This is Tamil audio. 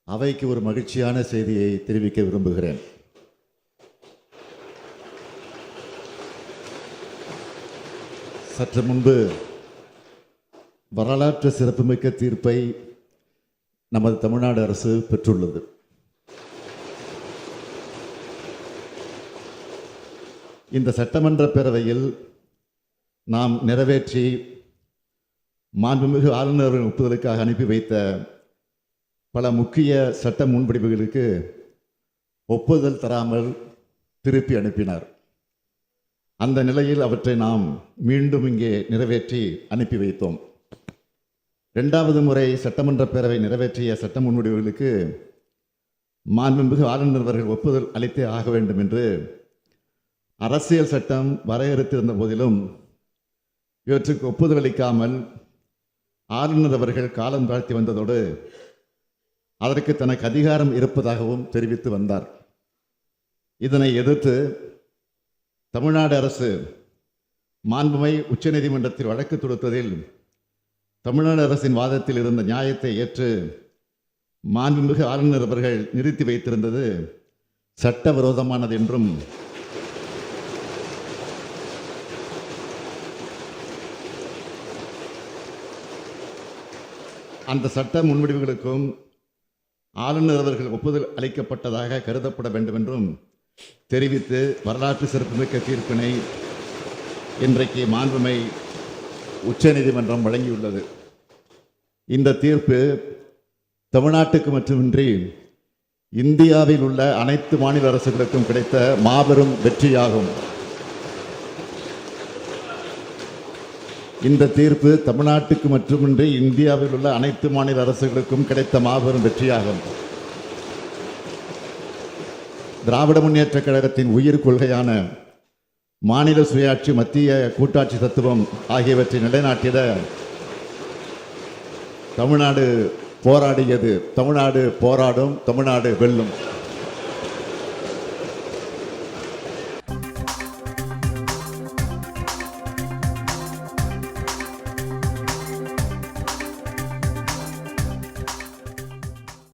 அவைக்கு ஒரு மகிழ்ச்சியான செய்தியை தெரிவிக்க விரும்புகிறேன். சற்று முன்பு வரலாற்று சிறப்புமிக்க தீர்ப்பை நமது தமிழ்நாடு அரசு பெற்றுள்ளது. இந்த சட்டமன்ற பேரவையில் நாம் நிறைவேற்றி மாண்புமிகு ஆளுநரின் ஒப்புதலுக்காக அனுப்பி வைத்த பல முக்கிய சட்ட முன்வடிவுகளுக்கு ஒப்புதல் தராமல் திருப்பி அனுப்பினார். அந்த நிலையில் அவற்றை நாம் மீண்டும் இங்கே நிறைவேற்றி அனுப்பி வைத்தோம். 2வது முறை சட்டமன்ற பேரவை நிறைவேற்றிய சட்ட முன்வடிவுகளுக்கு மாண்புமிகு ஆளுநர் அவர்கள் ஒப்புதல் அளித்தே ஆக வேண்டும் என்று அரசியல் சட்டம் வரையறுத்திருந்த போதிலும் இவற்றுக்கு ஒப்புதல் அளிக்காமல் ஆளுநர் அவர்கள் காலம் தாழ்த்தி வந்ததோடு அதற்கு தனக்கு அதிகாரம் இருப்பதாகவும் தெரிவித்து வந்தார். இதனை எதிர்த்து தமிழ்நாடு அரசு மாண்புமிகு உச்சநீதிமன்றத்தில் வழக்கு தொடுத்ததில் தமிழ்நாடு அரசின் வாதத்தில் இருந்த நியாயத்தை ஏற்று மாண்புமிகு ஆளுநர் அவர்கள் நிறுத்தி வைத்திருந்தது சட்டவிரோதமானது என்றும் அந்த சட்ட முன்வடிவுகளுக்கும் ஆளுநர் அவர்கள் ஒப்புதல் அளிக்கப்பட்டதாக கருதப்பட வேண்டும் என்றும் தெரிவித்து வரலாற்று சிறப்புமிக்க தீர்ப்பினை இன்றைக்கு மாண்புமிகு உச்சநீதிமன்றம் வழங்கியுள்ளது. இந்த தீர்ப்பு தமிழ்நாட்டுக்கு மட்டுமின்றி இந்தியாவில் உள்ள அனைத்து மாநில அரசுகளுக்கும் கிடைத்த மாபெரும் வெற்றியாகும். இந்த தீர்ப்பு தமிழ்நாட்டுக்கு மட்டுமின்றி இந்தியாவில் உள்ள அனைத்து மாநில அரசுகளுக்கும் கிடைத்த மாபெரும் வெற்றியாகும். திராவிட முன்னேற்ற கழகத்தின் உயிர் கொள்கையான மாநில சுயாட்சி, மத்திய கூட்டாட்சி தத்துவம் ஆகியவற்றை நிலைநாட்டிட தமிழ்நாடு போராடியது. தமிழ்நாடு போராடும், தமிழ்நாடு வெல்லும்.